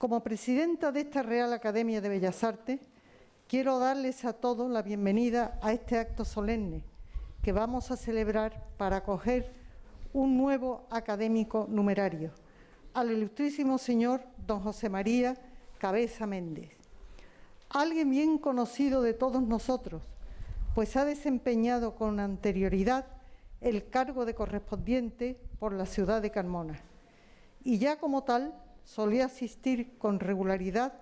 Como presidenta de esta Real Academia de Bellas Artes, quiero darles a todos la bienvenida a este acto solemne que vamos a celebrar para acoger un nuevo académico numerario, al ilustrísimo señor don José María Cabeza Méndez. Alguien bien conocido de todos nosotros, pues ha desempeñado con anterioridad el cargo de correspondiente por la ciudad de Carmona y ya como tal solía asistir con regularidad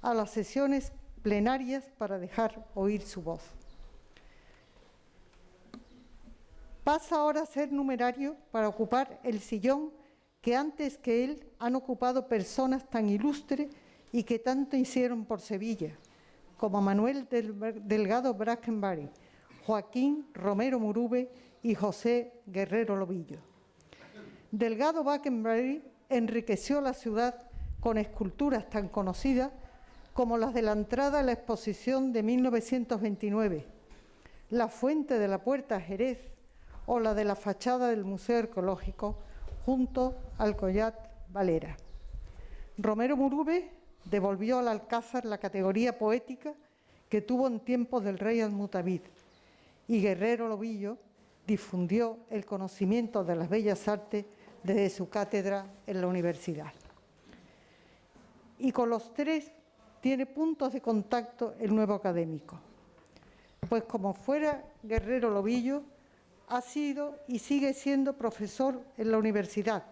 a las sesiones plenarias para dejar oír su voz. Pasa ahora a ser numerario para ocupar el sillón que antes que él han ocupado personas tan ilustres y que tanto hicieron por Sevilla, como Manuel Delgado Brackenbury, Joaquín Romero Murube y José Guerrero Lobillo. Delgado Brackenbury enriqueció la ciudad con esculturas tan conocidas como las de la entrada a la exposición de 1929, la fuente de la Puerta a Jerez o la de la fachada del Museo Arqueológico junto al Collat Valera. Romero Murube devolvió al Alcázar la categoría poética que tuvo en tiempos del rey Al-Mutamid, y Guerrero Lobillo difundió el conocimiento de las bellas artes desde su cátedra en la universidad. Y con los tres tiene puntos de contacto el nuevo académico, pues como fuera Guerrero Lobillo, ha sido y sigue siendo profesor en la universidad,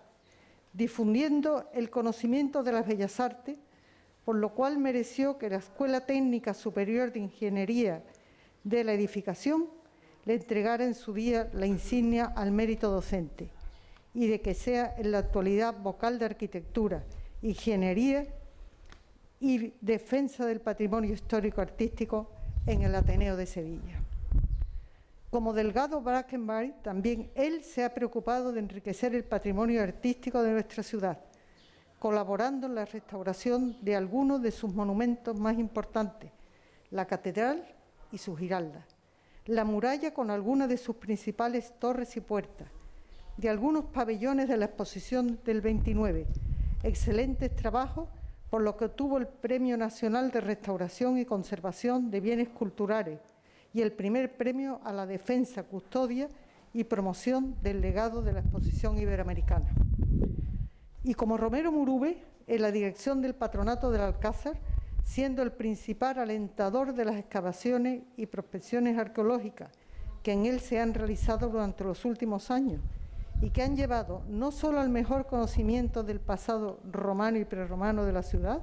difundiendo el conocimiento de las bellas artes, por lo cual mereció que la Escuela Técnica Superior de Ingeniería de la Edificación le entregara en su día la insignia al mérito docente y de que sea en la actualidad vocal de Arquitectura, Ingeniería y Defensa del Patrimonio Histórico-Artístico en el Ateneo de Sevilla. Como Delgado Brackenbury, también él se ha preocupado de enriquecer el patrimonio artístico de nuestra ciudad, colaborando en la restauración de algunos de sus monumentos más importantes, la catedral y sus giraldas, la muralla con algunas de sus principales torres y puertas, de algunos pabellones de la exposición del 29, excelentes trabajos por lo que obtuvo el Premio Nacional de Restauración y Conservación de Bienes Culturales y el primer premio a la defensa, custodia y promoción del legado de la exposición iberoamericana. Y como Romero Murube, en la dirección del Patronato del Alcázar, siendo el principal alentador de las excavaciones y prospecciones arqueológicas que en él se han realizado durante los últimos años y que han llevado no solo al mejor conocimiento del pasado romano y prerromano de la ciudad,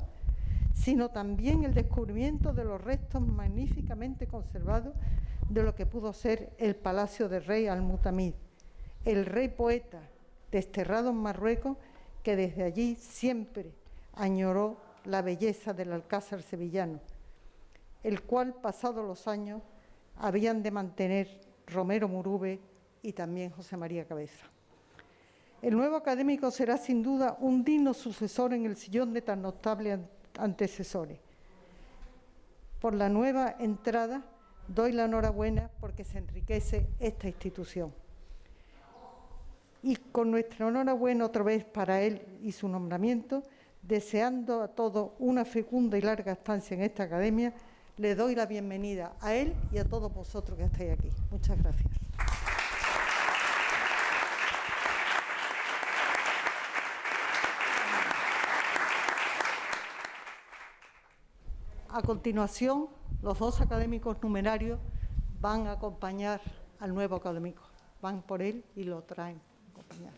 sino también el descubrimiento de los restos magníficamente conservados de lo que pudo ser el palacio del rey Al-Mutamid, el rey poeta desterrado en Marruecos, que desde allí siempre añoró la belleza del Alcázar sevillano, el cual, pasados los años, habían de mantener Romero Murube y también José María Cabeza. El nuevo académico será sin duda un digno sucesor en el sillón de tan notables antecesores. Por la nueva entrada doy la enhorabuena porque se enriquece esta institución. Y con nuestra enhorabuena otra vez para él y su nombramiento, deseando a todos una fecunda y larga estancia en esta academia, le doy la bienvenida a él y a todos vosotros que estáis aquí. Muchas gracias. A continuación, los dos académicos numerarios van a acompañar al nuevo académico. Van por él y lo traen a acompañar.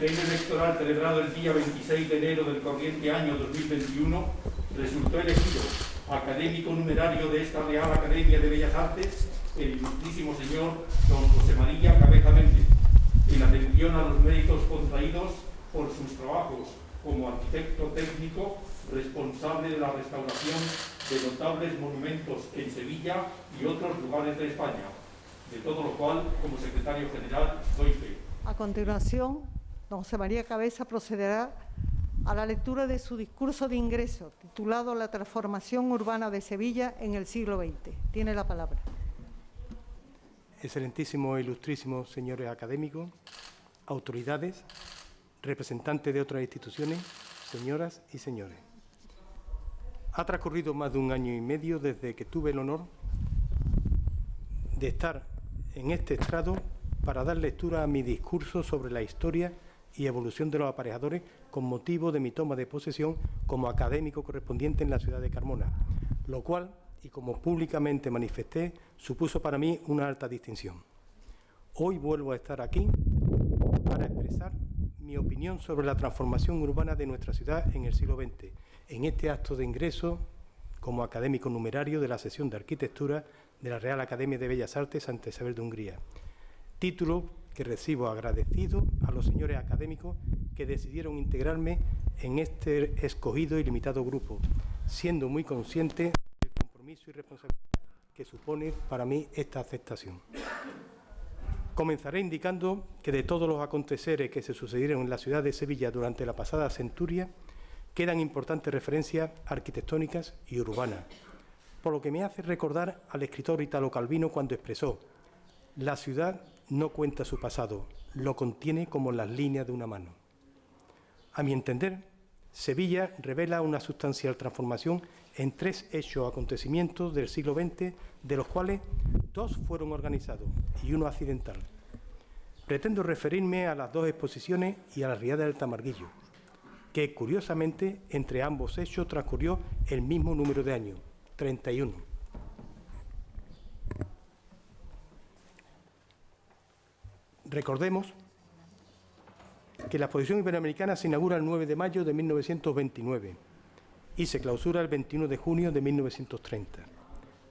pleno electoral celebrado el día 26 de enero del corriente año 2021, resultó elegido académico numerario de esta Real Academia de Bellas Artes el ilustrísimo señor don José María Cabeza Méndez, en atención a los méritos contraídos por sus trabajos como arquitecto técnico responsable de la restauración de notables monumentos en Sevilla y otros lugares de España, de todo lo cual, como secretario general, doy fe. A continuación, don José María Cabeza procederá a la lectura de su discurso de ingreso, titulado La transformación urbana de Sevilla en el siglo XX. Tiene la palabra. Excelentísimos e ilustrísimos señores académicos, autoridades, representantes de otras instituciones, señoras y señores. Ha transcurrido más de un año y medio desde que tuve el honor de estar en este estrado para dar lectura a mi discurso sobre la historia y evolución de los aparejadores con motivo de mi toma de posesión como académico correspondiente en la ciudad de Carmona, lo cual, y como públicamente manifesté, supuso para mí una alta distinción. Hoy vuelvo a estar aquí para expresar mi opinión sobre la transformación urbana de nuestra ciudad en el siglo XX, en este acto de ingreso como académico numerario de la sección de Arquitectura de la Real Academia de Bellas Artes Santa Isabel de Hungría, título que recibo agradecido a los señores académicos que decidieron integrarme en este escogido y limitado grupo, siendo muy consciente del compromiso y responsabilidad que supone para mí esta aceptación. Comenzaré indicando que de todos los aconteceres que se sucedieron en la ciudad de Sevilla durante la pasada centuria, quedan importantes referencias arquitectónicas y urbanas, por lo que me hace recordar al escritor Italo Calvino cuando expresó: la ciudad no cuenta su pasado, lo contiene como las líneas de una mano. A mi entender, Sevilla revela una sustancial transformación en tres hechos o acontecimientos del siglo XX, de los cuales dos fueron organizados y uno accidental. Pretendo referirme a las dos exposiciones y a la riada del Tamarguillo, que curiosamente entre ambos hechos transcurrió el mismo número de años, 31. Recordemos que la exposición iberoamericana se inaugura el 9 de mayo de 1929 y se clausura el 21 de junio de 1930.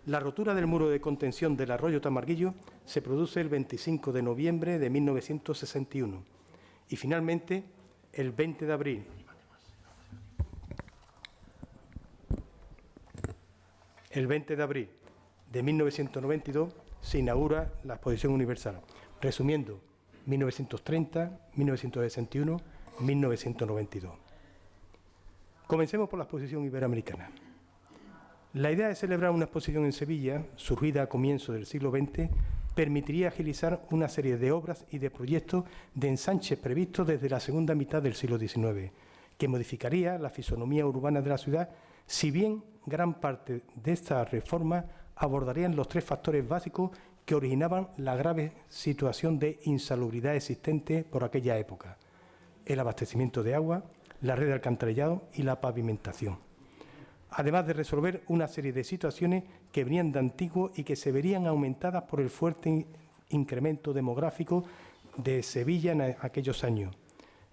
La rotura del muro de contención del arroyo Tamarguillo se produce el 25 de noviembre de 1961 y finalmente el 20 de abril de 1992 se inaugura la Exposición Universal. Resumiendo, 1930, 1961, 1992. Comencemos por la exposición iberoamericana. La idea de celebrar una exposición en Sevilla, surgida a comienzos del siglo XX, permitiría agilizar una serie de obras y de proyectos de ensanches previstos desde la segunda mitad del siglo XIX, que modificaría la fisonomía urbana de la ciudad, si bien gran parte de estas reformas abordarían los tres factores básicos que originaban la grave situación de insalubridad existente por aquella época: el abastecimiento de agua, la red de alcantarillado y la pavimentación, además de resolver una serie de situaciones que venían de antiguo y que se verían aumentadas por el fuerte incremento demográfico de Sevilla en aquellos años.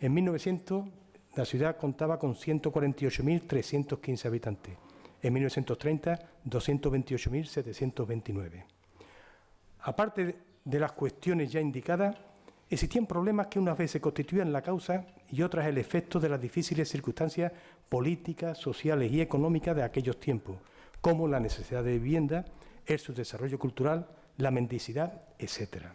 En 1900, la ciudad contaba con 148.315 habitantes. En 1930, 228.729. Aparte de las cuestiones ya indicadas, existían problemas que unas veces constituían la causa y otras el efecto de las difíciles circunstancias políticas, sociales y económicas de aquellos tiempos, como la necesidad de vivienda, el subdesarrollo cultural, la mendicidad, etc.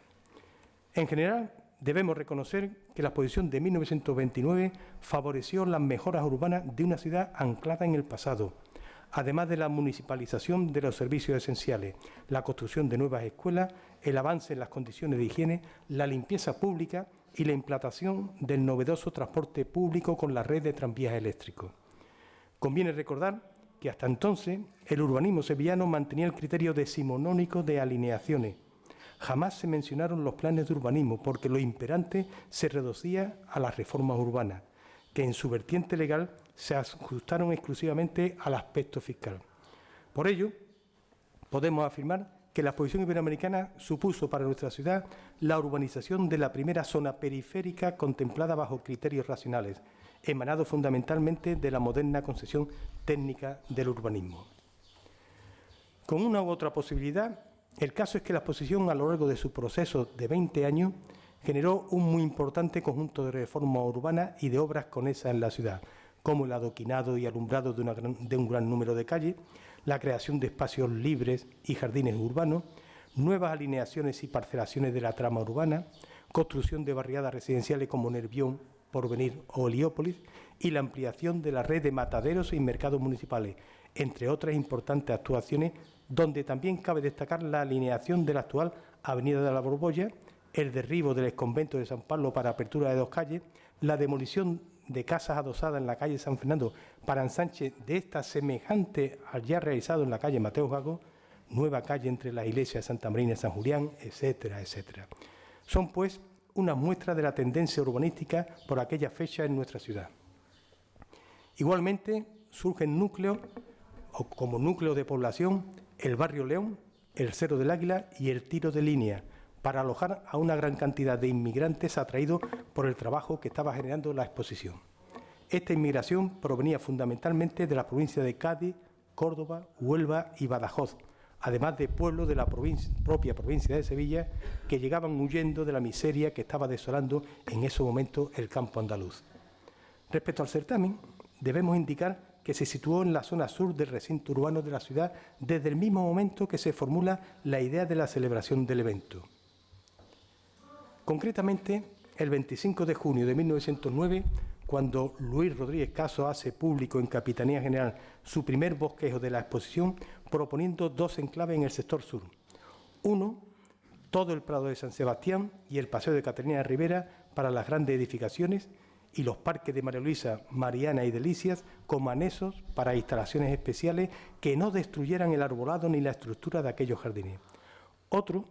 En general, debemos reconocer que la exposición de 1929 favoreció las mejoras urbanas de una ciudad anclada en el pasado, además de la municipalización de los servicios esenciales, la construcción de nuevas escuelas, el avance en las condiciones de higiene, la limpieza pública y la implantación del novedoso transporte público con la red de tranvías eléctricos. Conviene recordar que hasta entonces el urbanismo sevillano mantenía el criterio decimonónico de alineaciones. Jamás se mencionaron los planes de urbanismo porque lo imperante se reducía a las reformas urbanas, que en su vertiente legal se ajustaron exclusivamente al aspecto fiscal. Por ello, podemos afirmar que la exposición iberoamericana supuso para nuestra ciudad la urbanización de la primera zona periférica contemplada bajo criterios racionales, emanado fundamentalmente de la moderna concepción técnica del urbanismo. Con una u otra posibilidad, el caso es que la exposición a lo largo de su proceso de 20 años generó un muy importante conjunto de reformas urbanas y de obras conexas en la ciudad, como el adoquinado y alumbrado de un gran número de calles, la creación de espacios libres y jardines urbanos, nuevas alineaciones y parcelaciones de la trama urbana, construcción de barriadas residenciales como Nervión, Porvenir o Heliópolis y la ampliación de la red de mataderos y mercados municipales, entre otras importantes actuaciones, donde también cabe destacar la alineación de la actual Avenida de la Borbolla, el derribo del exconvento de San Pablo para apertura de 2 calles, la demolición de casas adosadas en la calle San Fernando para ensanche de esta semejante al ya realizado en la calle Mateo Gago, nueva calle entre las iglesias de Santa Marina y San Julián, etcétera, etcétera. Son, pues, una muestra de la tendencia urbanística por aquella fecha en nuestra ciudad. Igualmente, surgen núcleos, o como núcleo de población, el barrio León, el Cerro del Águila y el Tiro de Línea, para alojar a una gran cantidad de inmigrantes atraídos por el trabajo que estaba generando la exposición. Esta inmigración provenía fundamentalmente de la provincia de Cádiz, Córdoba, Huelva y Badajoz, además de pueblos de la propia provincia de Sevilla que llegaban huyendo de la miseria que estaba desolando en ese momento el campo andaluz. Respecto al certamen, debemos indicar que se situó en la zona sur del recinto urbano de la ciudad desde el mismo momento que se formula la idea de la celebración del evento. Concretamente, el 25 de junio de 1909, cuando Luis Rodríguez Caso hace público en Capitanía General su primer bosquejo de la exposición, proponiendo 2 enclaves en el sector sur. Uno, todo el Prado de San Sebastián y el Paseo de Catalina de Rivera para las grandes edificaciones, y los parques de María Luisa, Mariana y Delicias como anexos para instalaciones especiales que no destruyeran el arbolado ni la estructura de aquellos jardines. Otro,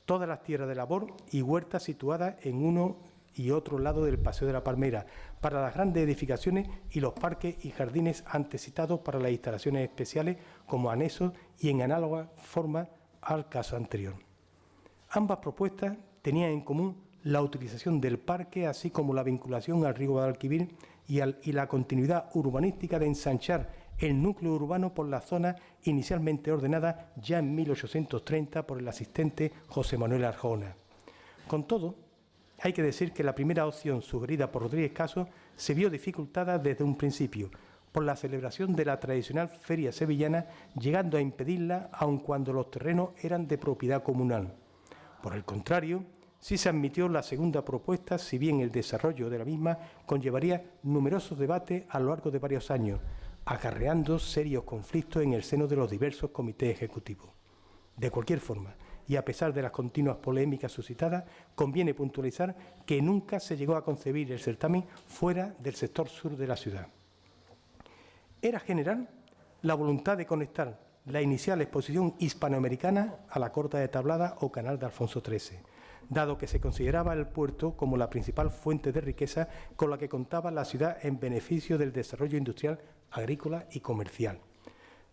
todas las tierras de labor y huertas situadas en uno y otro lado del Paseo de la Palmera, para las grandes edificaciones y los parques y jardines antes citados para las instalaciones especiales como anexos y en análoga forma al caso anterior. Ambas propuestas tenían en común la utilización del parque, así como la vinculación al río Guadalquivir y la continuidad urbanística de ensanchar el núcleo urbano por la zona inicialmente ordenada ya en 1830 por el asistente José Manuel Arjona. Con todo, hay que decir que la primera opción sugerida por Rodríguez Caso se vio dificultada desde un principio por la celebración de la tradicional feria sevillana, llegando a impedirla aun cuando los terrenos eran de propiedad comunal. Por el contrario, sí se admitió la segunda propuesta, si bien el desarrollo de la misma conllevaría numerosos debates a lo largo de varios años, acarreando serios conflictos en el seno de los diversos comités ejecutivos. De cualquier forma, y a pesar de las continuas polémicas suscitadas, conviene puntualizar que nunca se llegó a concebir el certamen fuera del sector sur de la ciudad. Era general la voluntad de conectar la inicial exposición hispanoamericana a la Corta de Tablada o Canal de Alfonso XIII, dado que se consideraba el puerto como la principal fuente de riqueza con la que contaba la ciudad en beneficio del desarrollo industrial, agrícola y comercial.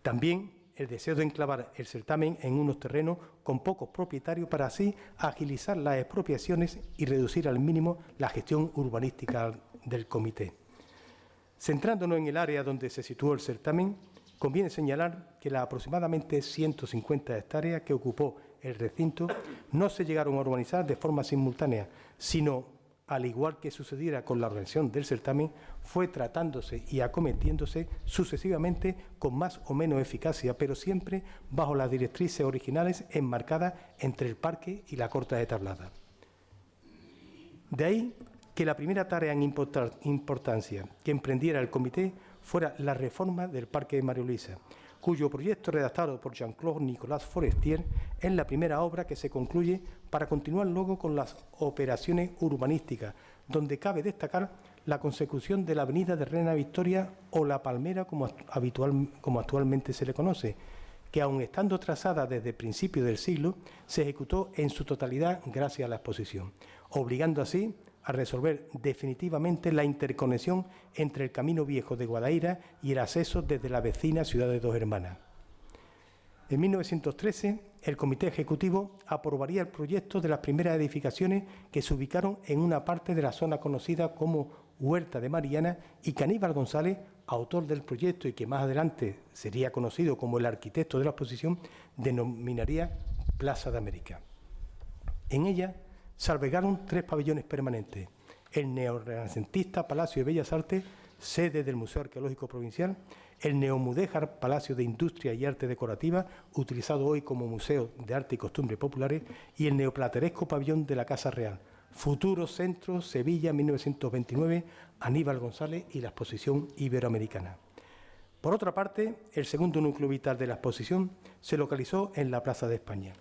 También el deseo de enclavar el certamen en unos terrenos con pocos propietarios para así agilizar las expropiaciones y reducir al mínimo la gestión urbanística del comité. Centrándonos en el área donde se situó el certamen, conviene señalar que las aproximadamente 150 hectáreas que ocupó el recinto no se llegaron a urbanizar de forma simultánea, sino, al igual que sucediera con la organización del certamen, fue tratándose y acometiéndose sucesivamente con más o menos eficacia, pero siempre bajo las directrices originales enmarcadas entre el parque y la Corta de Tablada. De ahí que la primera tarea en importancia que emprendiera el comité fuera la reforma del Parque de María Luisa, cuyo proyecto redactado por Jean-Claude Nicolas Forestier es la primera obra que se concluye para continuar luego con las operaciones urbanísticas, donde cabe destacar la consecución de la avenida de Reina Victoria o La Palmera, como actualmente se le conoce, que aun estando trazada desde principios del siglo, se ejecutó en su totalidad gracias a la exposición, obligando así a resolver definitivamente la interconexión entre el Camino Viejo de Guadaira y el acceso desde la vecina ciudad de Dos Hermanas. En 1913, el Comité Ejecutivo aprobaría el proyecto de las primeras edificaciones que se ubicaron en una parte de la zona conocida como Huerta de Mariana y que Aníbal González, autor del proyecto y que más adelante sería conocido como el arquitecto de la exposición, denominaría Plaza de América. En ella se albergaron 3 pabellones permanentes: el neorrenacentista Palacio de Bellas Artes, sede del Museo Arqueológico Provincial, el Neomudéjar Palacio de Industria y Arte Decorativa, utilizado hoy como Museo de Arte y Costumbres Populares, y el neoplateresco pabellón de la Casa Real, Futuro Centro, Sevilla, 1929, Aníbal González y la Exposición Iberoamericana. Por otra parte, el segundo núcleo vital de la exposición se localizó en la Plaza de España.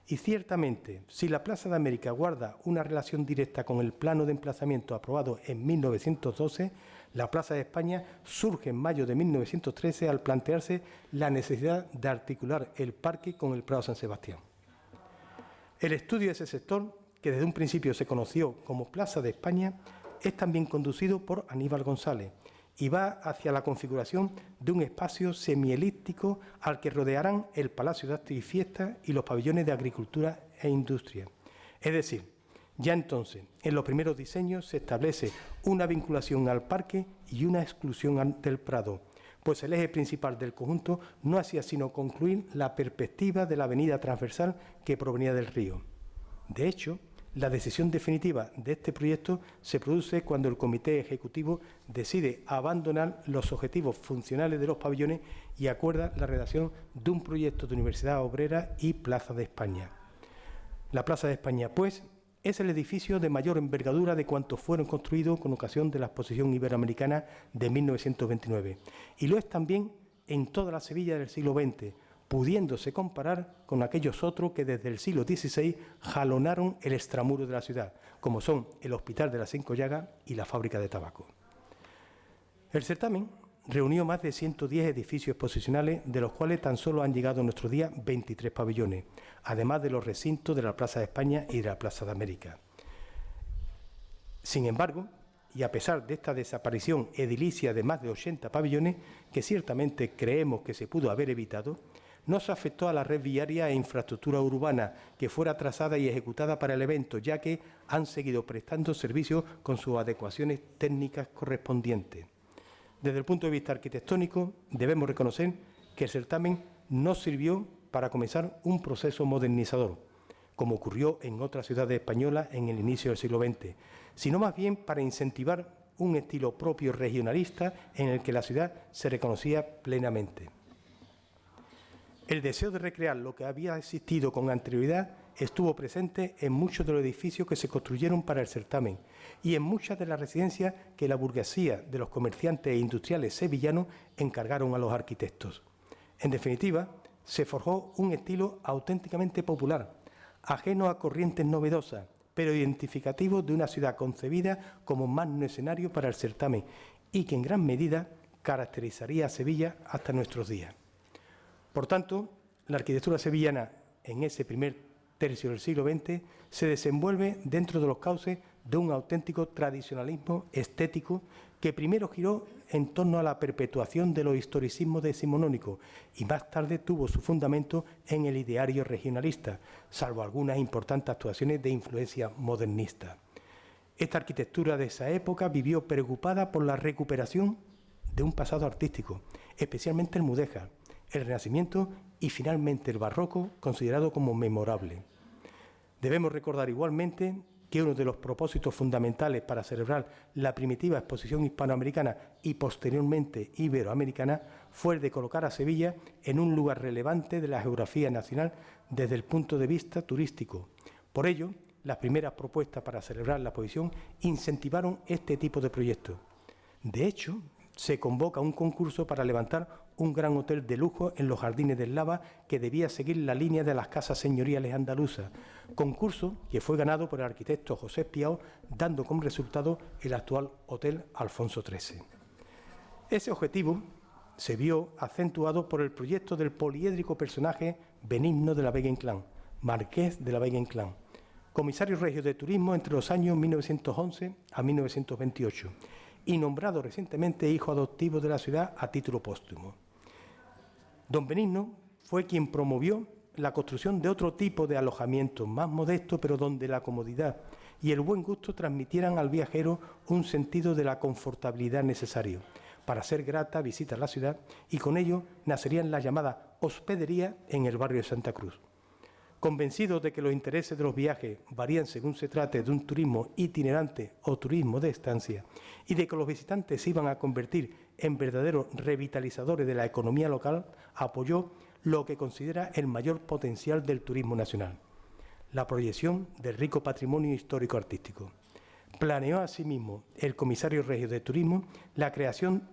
Y ciertamente, si la Plaza de América guarda una relación directa con el plano de emplazamiento aprobado en 1912, la Plaza de España surge en mayo de 1913 al plantearse la necesidad de articular el parque con el Prado San Sebastián. El estudio de ese sector, que desde un principio se conoció como Plaza de España, es también conducido por Aníbal González y va hacia la configuración de un espacio semielíptico al que rodearán el Palacio de Actos y Fiestas y los pabellones de Agricultura e Industria. Es decir, ya entonces, en los primeros diseños se establece una vinculación al parque y una exclusión del Prado, pues el eje principal del conjunto no hacía sino concluir la perspectiva de la avenida transversal que provenía del río. De hecho, la decisión definitiva de este proyecto se produce cuando el Comité Ejecutivo decide abandonar los objetivos funcionales de los pabellones y acuerda la redacción de un proyecto de Universidad Obrera y Plaza de España. La Plaza de España, pues, es el edificio de mayor envergadura de cuantos fueron construidos con ocasión de la Exposición Iberoamericana de 1929, y lo es también en toda la Sevilla del siglo XX, pudiéndose comparar con aquellos otros que desde el siglo XVI jalonaron el extramuro de la ciudad, como son el Hospital de las Cinco Llagas y la fábrica de tabaco. El certamen reunió más de 110 edificios exposicionales, de los cuales tan solo han llegado a nuestro día 23 pabellones, además de los recintos de la Plaza de España y de la Plaza de América. Sin embargo, y a pesar de esta desaparición edilicia de más de 80 pabellones, que ciertamente creemos que se pudo haber evitado, no se afectó a la red viaria e infraestructura urbana que fuera trazada y ejecutada para el evento, ya que han seguido prestando servicios con sus adecuaciones técnicas correspondientes. Desde el punto de vista arquitectónico, debemos reconocer que el certamen no sirvió para comenzar un proceso modernizador, como ocurrió en otras ciudades españolas en el inicio del siglo XX, sino más bien para incentivar un estilo propio regionalista en el que la ciudad se reconocía plenamente. El deseo de recrear lo que había existido con anterioridad estuvo presente en muchos de los edificios que se construyeron para el certamen y en muchas de las residencias que la burguesía de los comerciantes e industriales sevillanos encargaron a los arquitectos. En definitiva, se forjó un estilo auténticamente popular, ajeno a corrientes novedosas, pero identificativo de una ciudad concebida como magno escenario para el certamen y que en gran medida caracterizaría a Sevilla hasta nuestros días. Por tanto, la arquitectura sevillana en ese primer tercio del siglo XX se desenvuelve dentro de los cauces de un auténtico tradicionalismo estético que primero giró en torno a la perpetuación de los historicismos decimonónicos y más tarde tuvo su fundamento en el ideario regionalista, salvo algunas importantes actuaciones de influencia modernista. Esta arquitectura de esa época vivió preocupada por la recuperación de un pasado artístico, especialmente el mudéjar, el Renacimiento y finalmente el Barroco, considerado como memorable. Debemos recordar igualmente que uno de los propósitos fundamentales para celebrar la primitiva exposición hispanoamericana y posteriormente iberoamericana fue el de colocar a Sevilla en un lugar relevante de la geografía nacional desde el punto de vista turístico. Por ello, las primeras propuestas para celebrar la exposición incentivaron este tipo de proyectos. De hecho, se convoca un concurso para levantar un gran hotel de lujo en los Jardines del Lava que debía seguir la línea de las casas señoriales andaluzas, concurso que fue ganado por el arquitecto José Piao, dando como resultado el actual Hotel Alfonso XIII. Ese objetivo se vio acentuado por el proyecto del poliédrico personaje Benigno de la Vega Inclán, marqués de la Vega Inclán, comisario regio de turismo entre los años 1911 a 1928, y nombrado recientemente hijo adoptivo de la ciudad a título póstumo. Don Benigno fue quien promovió la construcción de otro tipo de alojamiento, más modesto, pero donde la comodidad y el buen gusto transmitieran al viajero un sentido de la confortabilidad necesario para hacer grata visita a la ciudad, y con ello nacerían las llamadas hospederías en el barrio de Santa Cruz. Convencidos de que los intereses de los viajes varían según se trate de un turismo itinerante o turismo de estancia, y de que los visitantes se iban a convertir en verdaderos revitalizadores de la economía local, apoyó lo que considera el mayor potencial del turismo nacional: la proyección del rico patrimonio histórico-artístico. Planeó asimismo el comisario regio de Turismo la creación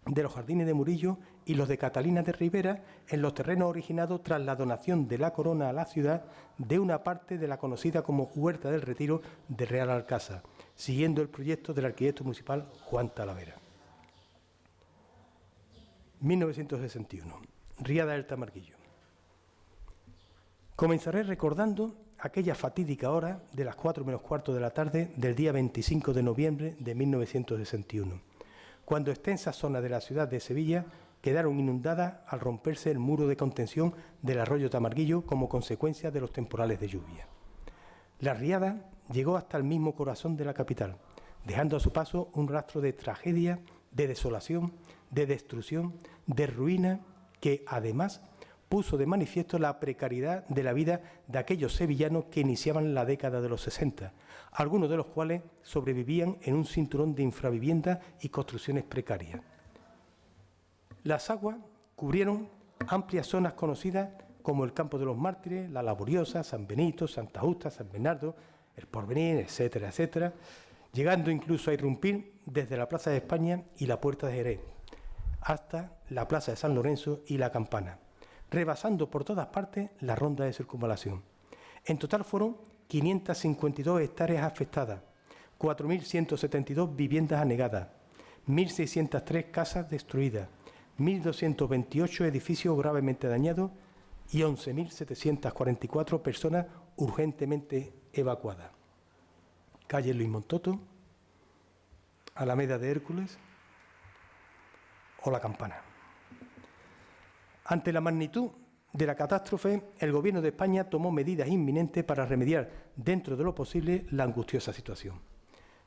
de los jardines de Murillo y los de Catalina de Ribera en los terrenos originados tras la donación de la corona a la ciudad de una parte de la conocida como Huerta del Retiro de Real Alcázar, siguiendo el proyecto del arquitecto municipal Juan Talavera. 1961. Riada del Tamarguillo. Comenzaré recordando aquella fatídica hora de las 4 menos cuarto de la tarde del día 25 de noviembre de 1961, cuando extensas zonas de la ciudad de Sevilla quedaron inundadas al romperse el muro de contención del arroyo Tamarguillo como consecuencia de los temporales de lluvia. La riada llegó hasta el mismo corazón de la capital, dejando a su paso un rastro de tragedia, de desolación, de destrucción, de ruina, que además puso de manifiesto la precariedad de la vida de aquellos sevillanos que iniciaban la década de los 60, algunos de los cuales sobrevivían en un cinturón de infravivienda y construcciones precarias. Las aguas cubrieron amplias zonas conocidas como el Campo de los Mártires, La Laboriosa, San Benito, Santa Justa, San Bernardo, El Porvenir, etcétera, etcétera, llegando incluso a irrumpir desde la Plaza de España y la Puerta de Jerez hasta la Plaza de San Lorenzo y la Campana, rebasando por todas partes la ronda de circunvalación. En total fueron 552 hectáreas afectadas, 4.172 viviendas anegadas, 1.603 casas destruidas, 1.228 edificios gravemente dañados y 11.744 personas urgentemente evacuadas. Calle Luis Montoto, Alameda de Hércules o La Campana. Ante la magnitud de la catástrofe, el Gobierno de España tomó medidas inminentes para remediar, dentro de lo posible, la angustiosa situación.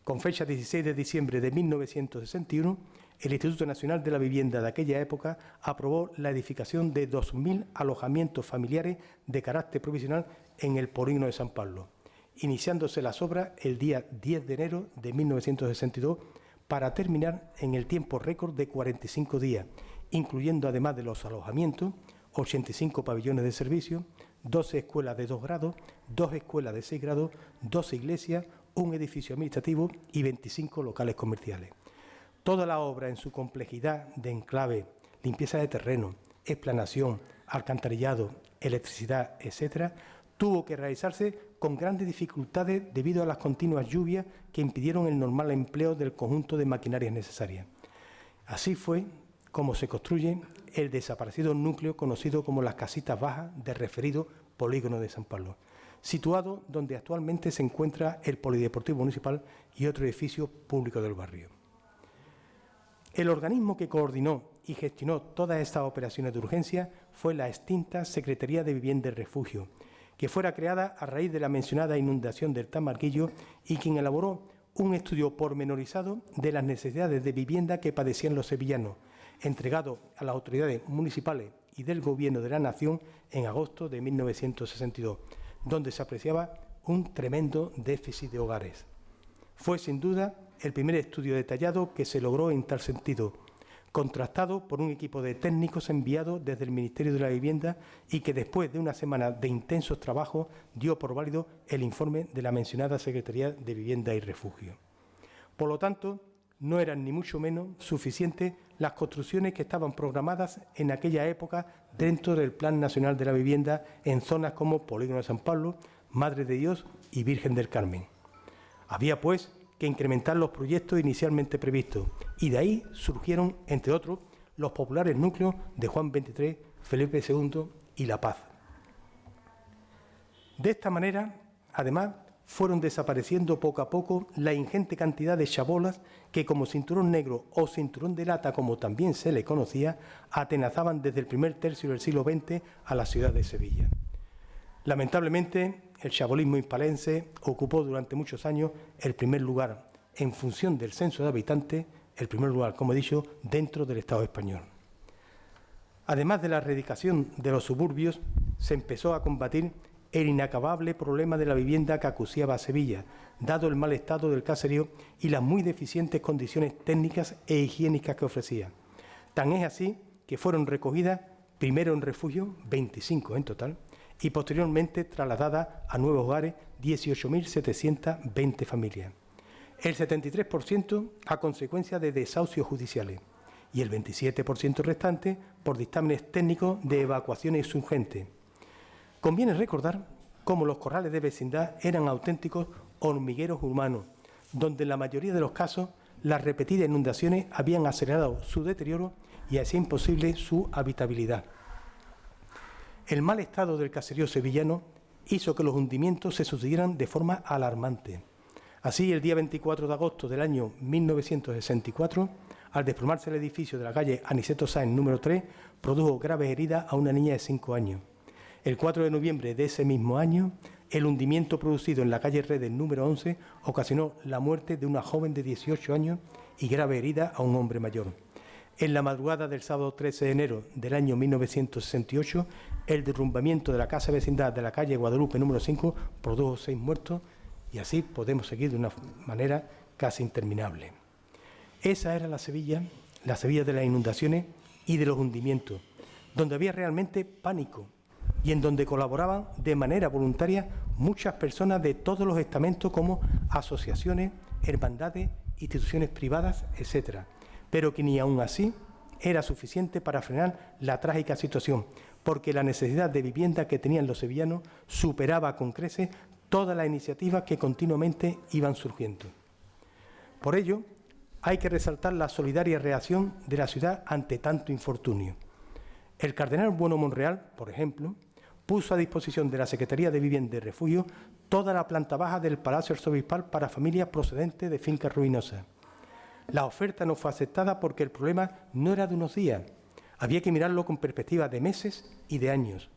Con fecha 16 de diciembre de 1961, el Instituto Nacional de la Vivienda de aquella época aprobó la edificación de 2.000 alojamientos familiares de carácter provisional en el polígono de San Pablo, iniciándose las obras el día 10 de enero de 1962 para terminar en el tiempo récord de 45 días, incluyendo además de los alojamientos, 85 pabellones de servicio, 12 escuelas de 2 grados, 2 escuelas de 6 grados, 12 iglesias, un edificio administrativo y 25 locales comerciales. Toda la obra en su complejidad de enclave, limpieza de terreno, explanación, alcantarillado, electricidad, etc., tuvo que realizarse con grandes dificultades debido a las continuas lluvias que impidieron el normal empleo del conjunto de maquinarias necesarias. Así fue como se construye el desaparecido núcleo conocido como las Casitas Bajas del referido polígono de San Pablo, situado donde actualmente se encuentra el Polideportivo Municipal y otro edificio público del barrio. El organismo que coordinó y gestionó todas estas operaciones de urgencia fue la extinta Secretaría de Vivienda y Refugio, que fuera creada a raíz de la mencionada inundación del Tamarguillo y quien elaboró un estudio pormenorizado de las necesidades de vivienda que padecían los sevillanos, entregado a las autoridades municipales y del Gobierno de la Nación en agosto de 1962, donde se apreciaba un tremendo déficit de hogares. Fue sin duda el primer estudio detallado que se logró en tal sentido, contrastado por un equipo de técnicos enviados desde el Ministerio de la Vivienda y que después de una semana de intensos trabajos dio por válido el informe de la mencionada Secretaría de Vivienda y Refugio. Por lo tanto, no eran ni mucho menos suficientes las construcciones que estaban programadas en aquella época dentro del Plan Nacional de la Vivienda en zonas como Polígono de San Pablo, Madre de Dios y Virgen del Carmen. Había, pues, que incrementar los proyectos inicialmente previstos y de ahí surgieron, entre otros, los populares núcleos de Juan XXIII, Felipe II y La Paz. De esta manera, además, fueron desapareciendo poco a poco la ingente cantidad de chabolas que, como cinturón negro o cinturón de lata, como también se le conocía, atenazaban desde el primer tercio del siglo XX a la ciudad de Sevilla. Lamentablemente, el chabolismo hispalense ocupó durante muchos años el primer lugar en función del censo de habitantes, el primer lugar, como he dicho, dentro del Estado español. Además de la erradicación de los suburbios, se empezó a combatir el inacabable problema de la vivienda que acuciaba a Sevilla, dado el mal estado del caserío y las muy deficientes condiciones técnicas e higiénicas que ofrecía. Tan es así que fueron recogidas primero en refugio, 25 en total, y posteriormente trasladadas a nuevos hogares, 18.720 familias. El 73% a consecuencia de desahucios judiciales y el 27% restante por dictámenes técnicos de evacuaciones urgentes. Conviene recordar cómo los corrales de vecindad eran auténticos hormigueros humanos, donde en la mayoría de los casos las repetidas inundaciones habían acelerado su deterioro y hacía imposible su habitabilidad. El mal estado del caserío sevillano hizo que los hundimientos se sucedieran de forma alarmante. Así, el día 24 de agosto del año 1964, al desplomarse el edificio de la calle Aniceto Sáenz número 3, produjo graves heridas a una niña de 5 años. El 4 de noviembre de ese mismo año, el hundimiento producido en la calle Redes número 11 ocasionó la muerte de una joven de 18 años y grave herida a un hombre mayor. En la madrugada del sábado 13 de enero del año 1968, el derrumbamiento de la casa de vecindad de la calle Guadalupe número 5 produjo 6 muertos y así podemos seguir de una manera casi interminable. Esa era la Sevilla de las inundaciones y de los hundimientos, donde había realmente pánico y en donde colaboraban de manera voluntaria muchas personas de todos los estamentos como asociaciones, hermandades, instituciones privadas, etc., pero que ni aún así era suficiente para frenar la trágica situación, porque la necesidad de vivienda que tenían los sevillanos superaba con creces todas las iniciativas que continuamente iban surgiendo. Por ello, hay que resaltar la solidaria reacción de la ciudad ante tanto infortunio. El cardenal Bueno Monreal, por ejemplo, puso a disposición de la Secretaría de Vivienda y Refugio toda la planta baja del Palacio Arzobispal para familias procedentes de fincas ruinosas. La oferta no fue aceptada porque el problema no era de unos días, había que mirarlo con perspectiva de meses y de años.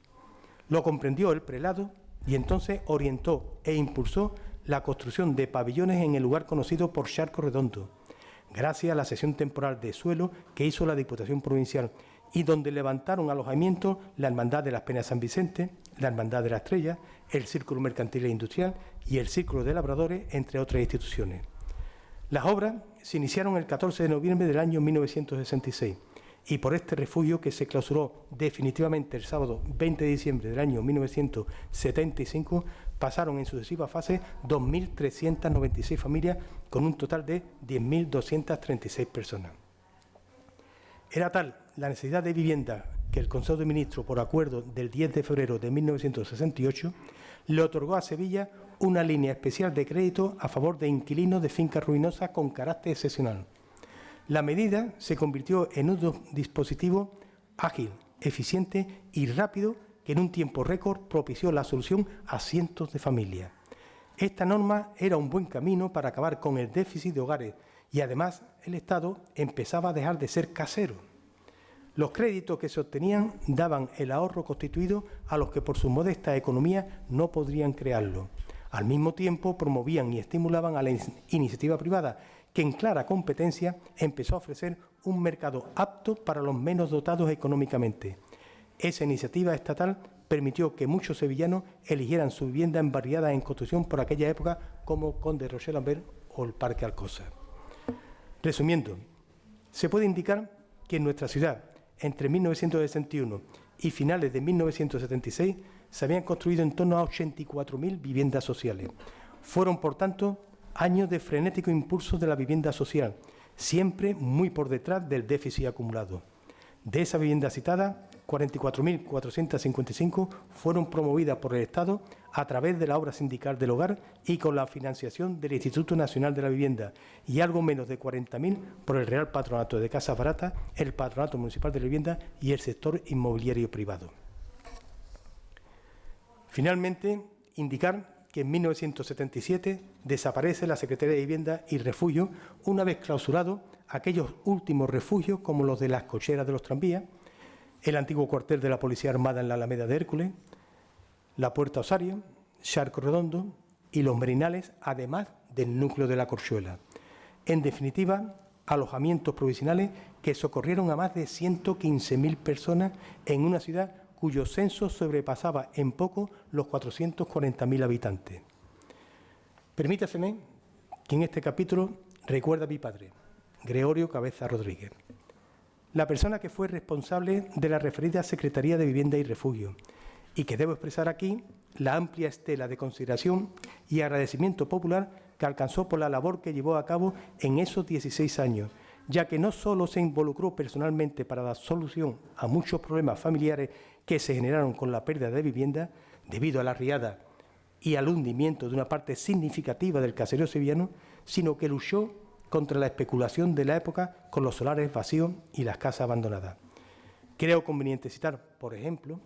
Lo comprendió el prelado y entonces orientó e impulsó la construcción de pabellones en el lugar conocido por Charco Redondo, gracias a la cesión temporal de suelo que hizo la Diputación Provincial y donde levantaron alojamientos la Hermandad de las Penas San Vicente, la Hermandad de la Estrella, el Círculo Mercantil e Industrial y el Círculo de Labradores, entre otras instituciones. Las obras se iniciaron el 14 de noviembre del año 1966 y por este refugio, que se clausuró definitivamente el sábado 20 de diciembre del año 1975, pasaron en sucesivas fases 2.396 familias con un total de 10.236 personas. Era tal la necesidad de vivienda que el Consejo de Ministros, por acuerdo del 10 de febrero de 1968, le otorgó a Sevilla una línea especial de crédito a favor de inquilinos de fincas ruinosas con carácter excepcional. La medida se convirtió en un dispositivo ágil, eficiente y rápido que en un tiempo récord propició la solución a cientos de familias. Esta norma era un buen camino para acabar con el déficit de hogares y además el Estado empezaba a dejar de ser casero. Los créditos que se obtenían daban el ahorro constituido a los que por su modesta economía no podrían crearlo. Al mismo tiempo promovían y estimulaban a la iniciativa privada, que en clara competencia empezó a ofrecer un mercado apto para los menos dotados económicamente. Esa iniciativa estatal permitió que muchos sevillanos eligieran su vivienda en barriadas en construcción por aquella época, como Conde Rocher-Lambert o el Parque Alcozar. Resumiendo, se puede indicar que en nuestra ciudad, entre 1961 y finales de 1976, se habían construido en torno a 84.000 viviendas sociales. Fueron, por tanto, años de frenético impulso de la vivienda social, siempre muy por detrás del déficit acumulado. De esa vivienda citada, 44.455 fueron promovidas por el Estado a través de la obra sindical del hogar y con la financiación del Instituto Nacional de la Vivienda, y algo menos de 40.000 por el Real Patronato de Casas Baratas, el Patronato Municipal de la Vivienda y el sector inmobiliario privado. Finalmente, indicar que que en 1977 desaparece la Secretaría de Vivienda y Refugio, una vez clausurados aquellos últimos refugios como los de las cocheras de los tranvías, el antiguo cuartel de la Policía Armada en la Alameda de Hércules, la Puerta Osario, Charco Redondo y los Merinales, además del núcleo de la Corchuela. En definitiva, alojamientos provisionales que socorrieron a más de 115.000 personas en una ciudad cuyo censo sobrepasaba en poco los 440.000 habitantes. Permítaseme que en este capítulo recuerde a mi padre, Gregorio Cabeza Rodríguez, la persona que fue responsable de la referida Secretaría de Vivienda y Refugio, y que debo expresar aquí la amplia estela de consideración y agradecimiento popular que alcanzó por la labor que llevó a cabo en esos 16 años, ya que no solo se involucró personalmente para dar solución a muchos problemas familiares que se generaron con la pérdida de vivienda debido a la riada y al hundimiento de una parte significativa del caserío sevillano, sino que luchó contra la especulación de la época con los solares vacíos y las casas abandonadas. Creo conveniente citar, por ejemplo,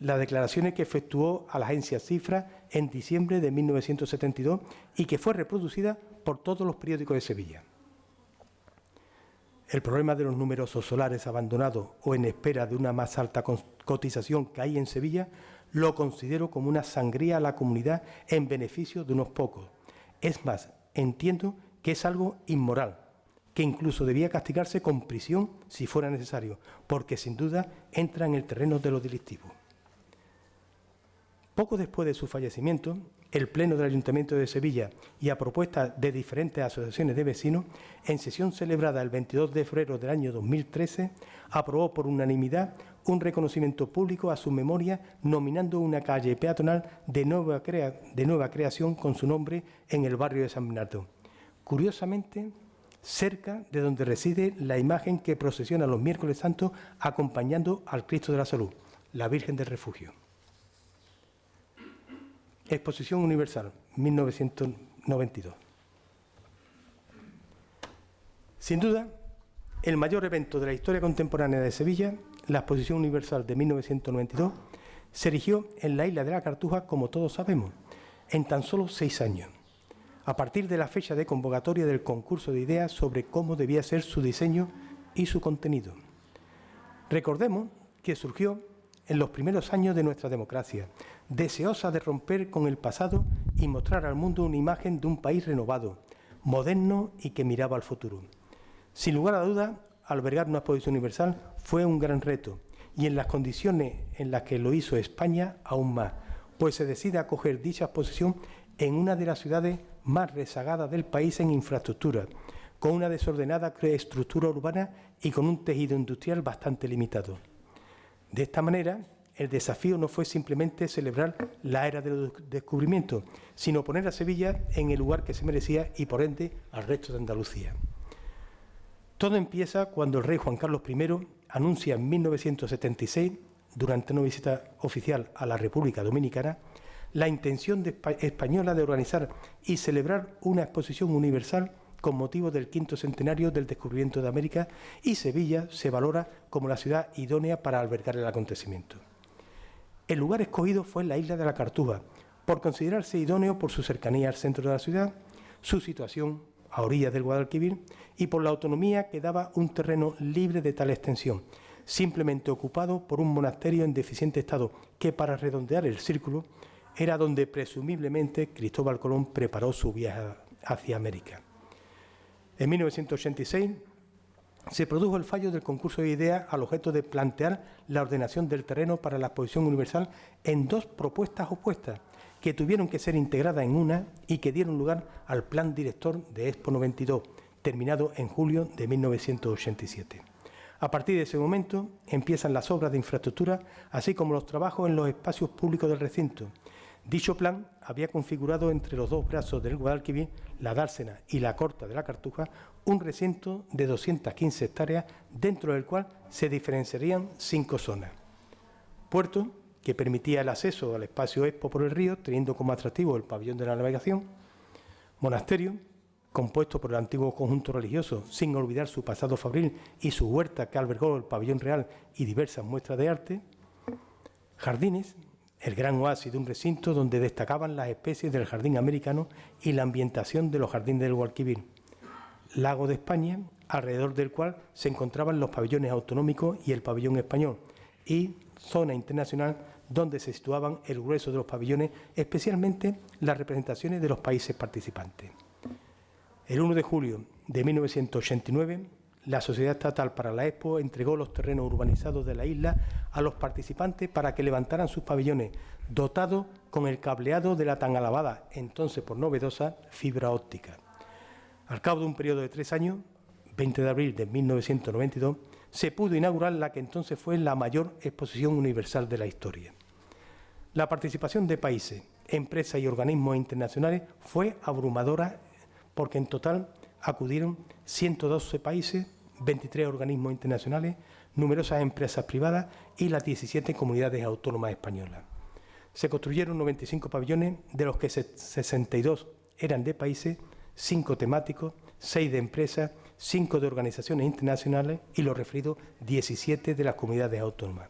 las declaraciones que efectuó a la agencia Cifra en diciembre de 1972 y que fue reproducida por todos los periódicos de Sevilla. El problema de los numerosos solares abandonados o en espera de una más alta cotización que hay en Sevilla lo considero como una sangría a la comunidad en beneficio de unos pocos. Es más, entiendo que es algo inmoral, que incluso debía castigarse con prisión si fuera necesario, porque sin duda entra en el terreno de lo delictivo. Poco después de su fallecimiento, el Pleno del Ayuntamiento de Sevilla y a propuesta de diferentes asociaciones de vecinos, en sesión celebrada el 22 de febrero del año 2013, aprobó por unanimidad un reconocimiento público a su memoria, nominando una calle peatonal de nueva creación con su nombre en el barrio de San Bernardo. Curiosamente, cerca de donde reside la imagen que procesiona los miércoles santos acompañando al Cristo de la Salud, la Virgen del Refugio. Exposición Universal, 1992. Sin duda, el mayor evento de la historia contemporánea de Sevilla, la Exposición Universal de 1992, se erigió en la isla de la Cartuja, como todos sabemos, en tan solo 6 años, a partir de la fecha de convocatoria del concurso de ideas sobre cómo debía ser su diseño y su contenido. Recordemos que surgió en los primeros años de nuestra democracia, deseosa de romper con el pasado y mostrar al mundo una imagen de un país renovado, moderno y que miraba al futuro. Sin lugar a dudas, albergar una exposición universal fue un gran reto, y en las condiciones en las que lo hizo España aún más, pues se decide acoger dicha exposición en una de las ciudades más rezagadas del país en infraestructura, con una desordenada estructura urbana y con un tejido industrial bastante limitado. De esta manera, el desafío no fue simplemente celebrar la era del descubrimiento, sino poner a Sevilla en el lugar que se merecía y, por ende, al resto de Andalucía. Todo empieza cuando el rey Juan Carlos I anuncia en 1976, durante una visita oficial a la República Dominicana, la intención española de organizar y celebrar una exposición universal con motivo del 5º centenario del descubrimiento de América, y Sevilla se valora como la ciudad idónea para albergar el acontecimiento. El lugar escogido fue la isla de la Cartuja, por considerarse idóneo por su cercanía al centro de la ciudad, su situación a orillas del Guadalquivir y por la autonomía que daba un terreno libre de tal extensión, simplemente ocupado por un monasterio en deficiente estado que, para redondear el círculo, era donde presumiblemente Cristóbal Colón preparó su viaje hacia América. En 1986 se produjo el fallo del concurso de ideas al objeto de plantear la ordenación del terreno para la exposición universal en 2 propuestas opuestas, que tuvieron que ser integradas en una y que dieron lugar al plan director de Expo 92, terminado en julio de 1987. A partir de ese momento empiezan las obras de infraestructura, así como los trabajos en los espacios públicos del recinto. Dicho plan había configurado entre los 2 brazos del Guadalquivir, la dársena y la corta de la Cartuja, un recinto de 215 hectáreas, dentro del cual se diferenciarían 5 zonas. Puerto, que permitía el acceso al espacio Expo por el río, teniendo como atractivo el pabellón de la navegación. Monasterio, compuesto por el antiguo conjunto religioso, sin olvidar su pasado fabril y su huerta que albergó el pabellón real y diversas muestras de arte. Jardines, el gran oasis de un recinto donde destacaban las especies del jardín americano y la ambientación de los jardines del Guadalquivir. Lago de España, alrededor del cual se encontraban los pabellones autonómicos y el pabellón español, y zona internacional donde se situaban el grueso de los pabellones, especialmente las representaciones de los países participantes. El 1 de julio de 1989, la Sociedad Estatal para la Expo entregó los terrenos urbanizados de la isla a los participantes para que levantaran sus pabellones, dotados con el cableado de la tan alabada, entonces por novedosa, fibra óptica. Al cabo de un periodo de 3 años, 20 de abril de 1992, se pudo inaugurar la que entonces fue la mayor exposición universal de la historia. La participación de países, empresas y organismos internacionales fue abrumadora, porque en total acudieron 112 países, 23 organismos internacionales, numerosas empresas privadas y las 17 comunidades autónomas españolas. Se construyeron 95 pabellones, de los que 62 eran de países, 5 temáticos, 6 de empresas, 5 de organizaciones internacionales y los referidos 17 de las comunidades autónomas.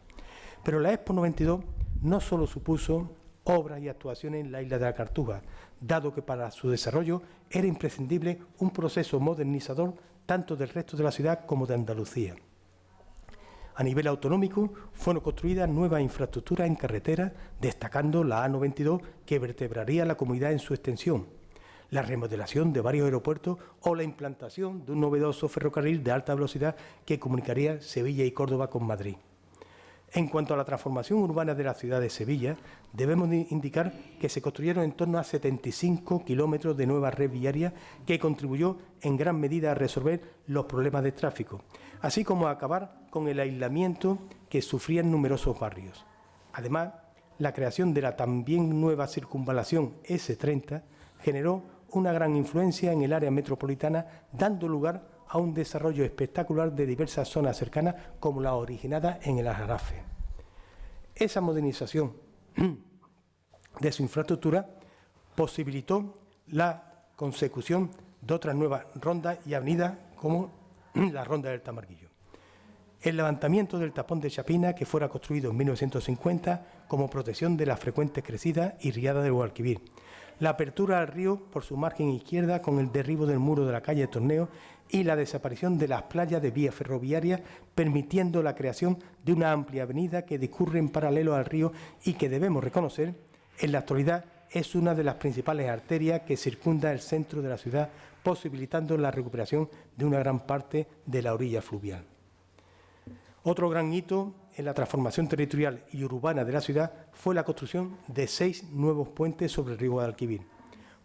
Pero la Expo 92 no solo supuso obras y actuaciones en la isla de la Cartuja, dado que para su desarrollo era imprescindible un proceso modernizador tanto del resto de la ciudad como de Andalucía. A nivel autonómico fueron construidas nuevas infraestructuras en carreteras, destacando la A92, que vertebraría la comunidad en su extensión, la remodelación de varios aeropuertos o la implantación de un novedoso ferrocarril de alta velocidad que comunicaría Sevilla y Córdoba con Madrid. En cuanto a la transformación urbana de la ciudad de Sevilla, debemos indicar que se construyeron en torno a 75 kilómetros de nueva red viaria que contribuyó en gran medida a resolver los problemas de tráfico, así como a acabar con el aislamiento que sufrían numerosos barrios. Además, la creación de la también nueva circunvalación S30 generó una gran influencia en el área metropolitana, dando lugar a un desarrollo espectacular de diversas zonas cercanas como la originada en el Aljarafe. Esa modernización de su infraestructura posibilitó la consecución de otras nuevas rondas y avenidas como la Ronda del Tamarguillo. El levantamiento del tapón de Chapina, que fuera construido en 1950 como protección de las frecuentes crecidas y riadas del Guadalquivir. La apertura al río por su margen izquierda con el derribo del muro de la calle Torneo y la desaparición de las playas de vía ferroviaria, permitiendo la creación de una amplia avenida que discurre en paralelo al río y que debemos reconocer, en la actualidad es una de las principales arterias que circunda el centro de la ciudad, posibilitando la recuperación de una gran parte de la orilla fluvial. Otro gran hito en la transformación territorial y urbana de la ciudad fue la construcción de 6 nuevos puentes sobre el río Guadalquivir.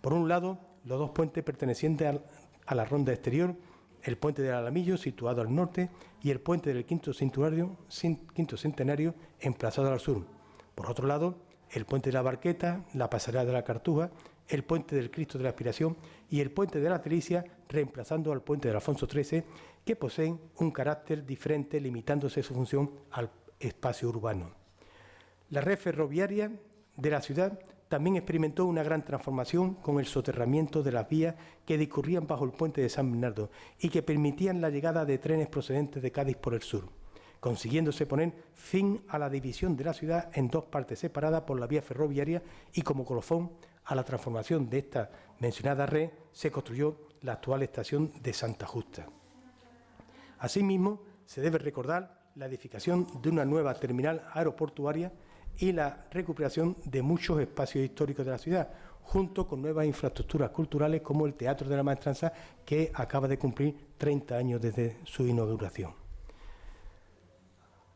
Por un lado, los 2 puentes pertenecientes a la ronda exterior, el puente del Alamillo, situado al norte, y el puente del Quinto Centenario, emplazado al sur. Por otro lado, el puente de la Barqueta, la pasarela de la Cartuja, el puente del Cristo de la Aspiración y el puente de la Delicia, reemplazando al puente del Alfonso XIII, que poseen un carácter diferente, limitándose su función al espacio urbano. La red ferroviaria de la ciudad también experimentó una gran transformación con el soterramiento de las vías que discurrían bajo el puente de San Bernardo y que permitían la llegada de trenes procedentes de Cádiz por el sur, consiguiéndose poner fin a la división de la ciudad en 2 partes separadas por la vía ferroviaria, y como colofón a la transformación de esta mencionada red se construyó la actual estación de Santa Justa. Asimismo, se debe recordar la edificación de una nueva terminal aeroportuaria y la recuperación de muchos espacios históricos de la ciudad, junto con nuevas infraestructuras culturales como el Teatro de la Maestranza, que acaba de cumplir 30 años desde su inauguración.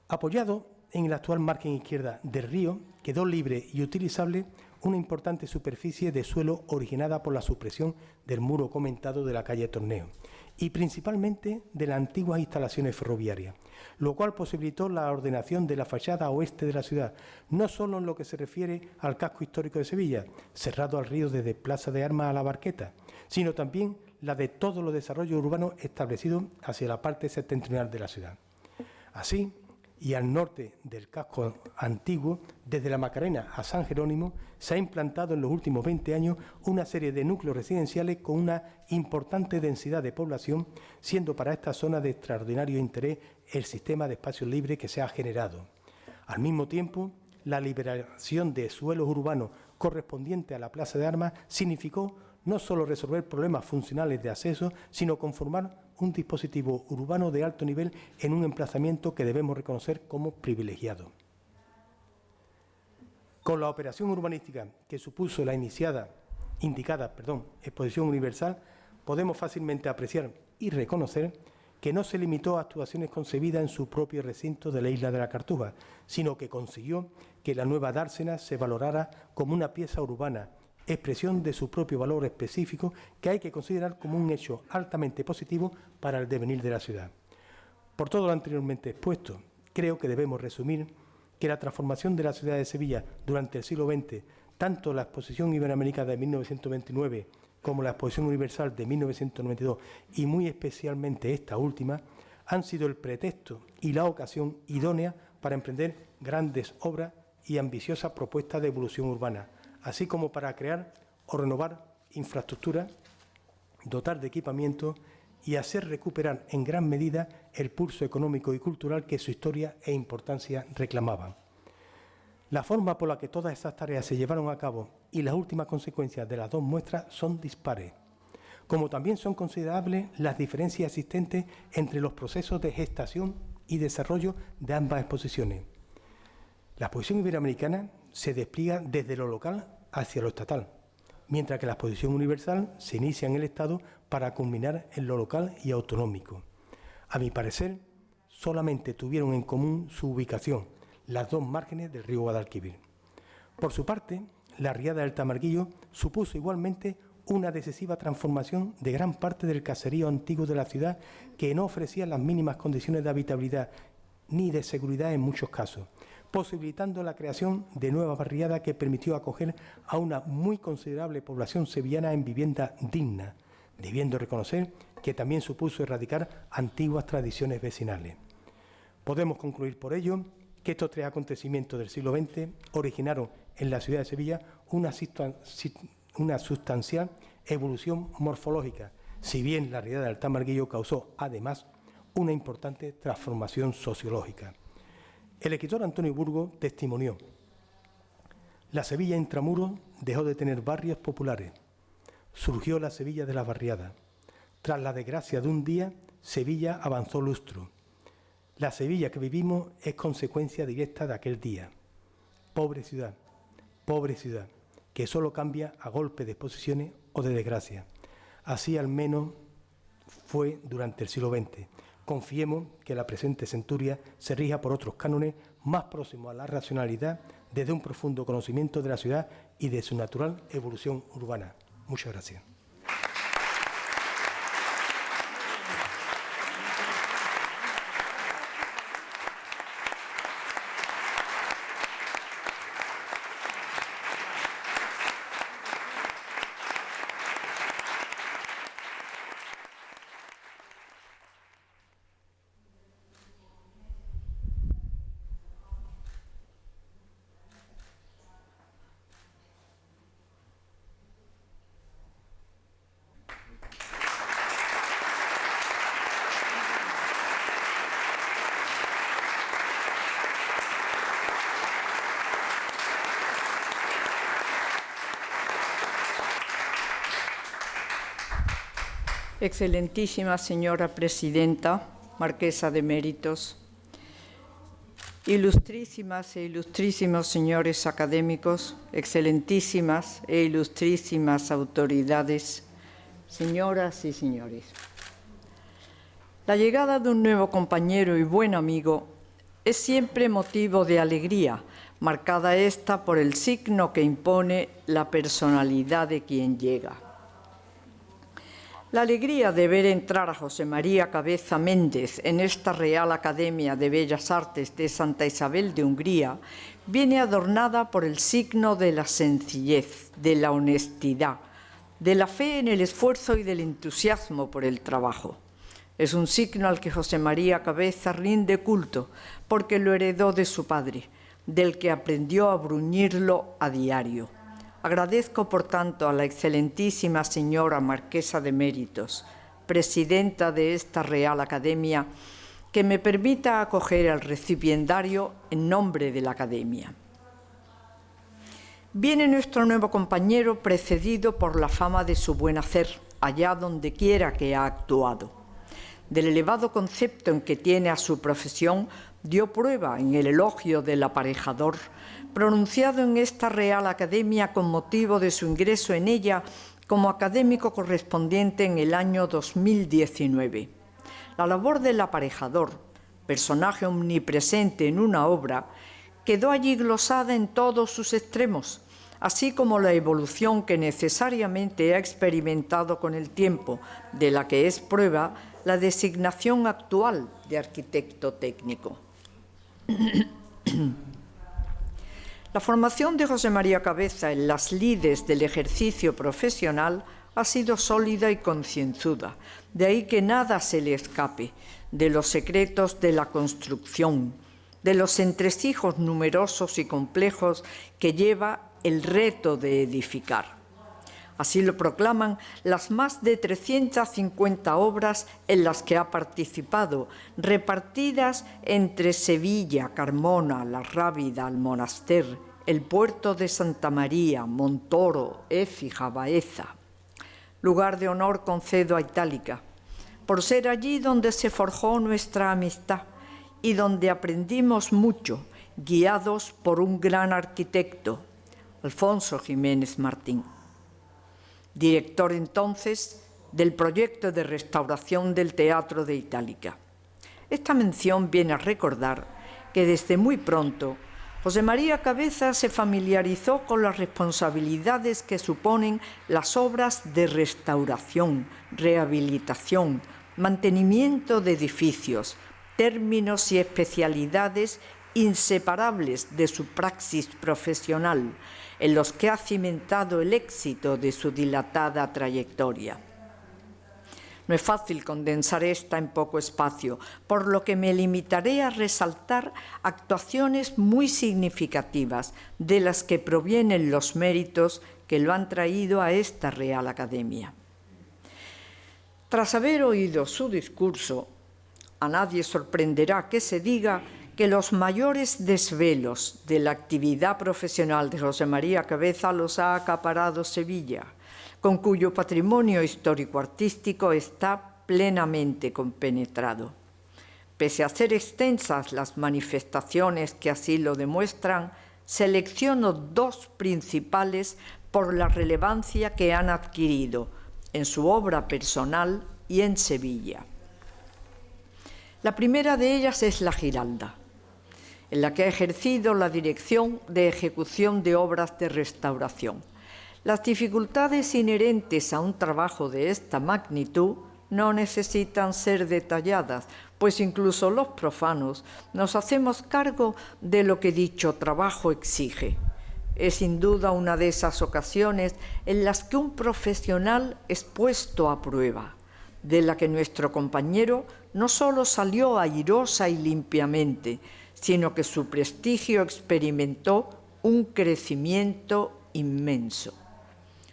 Apoyado en la actual margen izquierda del río, quedó libre y utilizable una importante superficie de suelo originada por la supresión del muro comentado de la calle Torneo y principalmente de las antiguas instalaciones ferroviarias, lo cual posibilitó la ordenación de la fachada oeste de la ciudad, no solo en lo que se refiere al casco histórico de Sevilla, cerrado al río desde Plaza de Armas a la Barqueta, sino también la de todos los desarrollos urbanos establecidos hacia la parte septentrional de la ciudad. Así, y al norte del casco antiguo, desde la Macarena a San Jerónimo, se ha implantado en los últimos 20 años una serie de núcleos residenciales con una importante densidad de población, siendo para esta zona de extraordinario interés el sistema de espacios libres que se ha generado. Al mismo tiempo, la liberación de suelos urbanos correspondiente a la Plaza de Armas significó no solo resolver problemas funcionales de acceso, sino conformar un dispositivo urbano de alto nivel en un emplazamiento que debemos reconocer como privilegiado. Con la operación urbanística que supuso la indicada Exposición Universal, podemos fácilmente apreciar y reconocer que no se limitó a actuaciones concebidas en su propio recinto de la isla de la Cartuja, sino que consiguió que la nueva dársena se valorara como una pieza urbana, expresión de su propio valor específico, que hay que considerar como un hecho altamente positivo para el devenir de la ciudad. Por todo lo anteriormente expuesto, creo que debemos resumir que la transformación de la ciudad de Sevilla durante el siglo XX, tanto la Exposición Iberoamericana de 1929 como la Exposición Universal de 1992 y muy especialmente esta última, han sido el pretexto y la ocasión idónea para emprender grandes obras y ambiciosas propuestas de evolución urbana, así como para crear o renovar infraestructuras, dotar de equipamiento y hacer recuperar en gran medida el pulso económico y cultural que su historia e importancia reclamaban. La forma por la que todas esas tareas se llevaron a cabo y las últimas consecuencias de las dos muestras son dispares, como también son considerables las diferencias existentes entre los procesos de gestación y desarrollo de ambas exposiciones. La exposición iberoamericana se despliega desde lo local hacia lo estatal, mientras que la exposición universal se inicia en el Estado para culminar en lo local y autonómico. A mi parecer, solamente tuvieron en común su ubicación, las dos márgenes del río Guadalquivir. Por su parte, la riada del Tamarguillo supuso igualmente una decisiva transformación de gran parte del caserío antiguo de la ciudad, que no ofrecía las mínimas condiciones de habitabilidad ni de seguridad en muchos casos, posibilitando la creación de nueva barriada que permitió acoger a una muy considerable población sevillana en vivienda digna, debiendo reconocer que también supuso erradicar antiguas tradiciones vecinales. Podemos concluir por ello que estos tres acontecimientos del siglo XX originaron en la ciudad de Sevilla una sustancial evolución morfológica, si bien la riada del Tamarguillo causó, además, una importante transformación sociológica. El escritor Antonio Burgos testimonió: la Sevilla intramuros dejó de tener barrios populares, surgió la Sevilla de la barriada. Tras la desgracia de un día, Sevilla avanzó lustro. La Sevilla que vivimos es consecuencia directa de aquel día. Pobre ciudad, que solo cambia a golpe de exposiciones o de desgracia. Así al menos fue durante el siglo XX. Confiemos que la presente centuria se rija por otros cánones más próximos a la racionalidad, desde un profundo conocimiento de la ciudad y de su natural evolución urbana. Muchas gracias. Excelentísima señora presidenta, marquesa de Eméritos, ilustrísimas e ilustrísimos señores académicos, excelentísimas e ilustrísimas autoridades, señoras y señores. La llegada de un nuevo compañero y buen amigo es siempre motivo de alegría, marcada esta por el signo que impone la personalidad de quien llega. La alegría de ver entrar a José María Cabeza Méndez en esta Real Academia de Bellas Artes de Santa Isabel de Hungría viene adornada por el signo de la sencillez, de la honestidad, de la fe en el esfuerzo y del entusiasmo por el trabajo. Es un signo al que José María Cabeza rinde culto porque lo heredó de su padre, del que aprendió a bruñirlo a diario. Agradezco, por tanto, a la excelentísima señora marquesa de Eméritos, presidenta de esta Real Academia, que me permita acoger el recipiendario en nombre de la Academia. Viene nuestro nuevo compañero precedido por la fama de su buen hacer, allá donde quiera que ha actuado. Del elevado concepto en que tiene a su profesión, dio prueba en el elogio del aparejador, pronunciado en esta Real Academia con motivo de su ingreso en ella como académico correspondiente en el año 2019. La labor del aparejador, personaje omnipresente en una obra, quedó allí glosada en todos sus extremos, así como la evolución que necesariamente ha experimentado con el tiempo, de la que es prueba la designación actual de arquitecto técnico. La formación de José María Cabeza en las lides del ejercicio profesional ha sido sólida y concienzuda, de ahí que nada se le escape de los secretos de la construcción, de los entresijos numerosos y complejos que lleva el reto de edificar. Así lo proclaman las más de 350 obras en las que ha participado, repartidas entre Sevilla, Carmona, La Rábida, Almonaster, el puerto de Santa María, Montoro, Écija, Baeza. Lugar de honor concedo a Itálica, por ser allí donde se forjó nuestra amistad y donde aprendimos mucho, guiados por un gran arquitecto, Alfonso Jiménez Martín, director entonces del proyecto de restauración del Teatro de Itálica. Esta mención viene a recordar que desde muy pronto José María Cabeza se familiarizó con las responsabilidades que suponen las obras de restauración, rehabilitación, mantenimiento de edificios, términos y especialidades inseparables de su praxis profesional, en los que ha cimentado el éxito de su dilatada trayectoria. No es fácil condensar esta en poco espacio, por lo que me limitaré a resaltar actuaciones muy significativas de las que provienen los méritos que lo han traído a esta Real Academia. Tras haber oído su discurso, a nadie sorprenderá que se diga que los mayores desvelos de la actividad profesional de José María Cabeza los ha acaparado Sevilla, con cuyo patrimonio histórico-artístico está plenamente compenetrado. Pese a ser extensas las manifestaciones que así lo demuestran, selecciono dos principales por la relevancia que han adquirido en su obra personal y en Sevilla. La primera de ellas es La Giralda, en la que ha ejercido la dirección de ejecución de obras de restauración. Las dificultades inherentes a un trabajo de esta magnitud no necesitan ser detalladas, pues incluso los profanos nos hacemos cargo de lo que dicho trabajo exige. Es sin duda una de esas ocasiones en las que un profesional es puesto a prueba, de la que nuestro compañero no solo salió airosa y limpiamente, sino que su prestigio experimentó un crecimiento inmenso.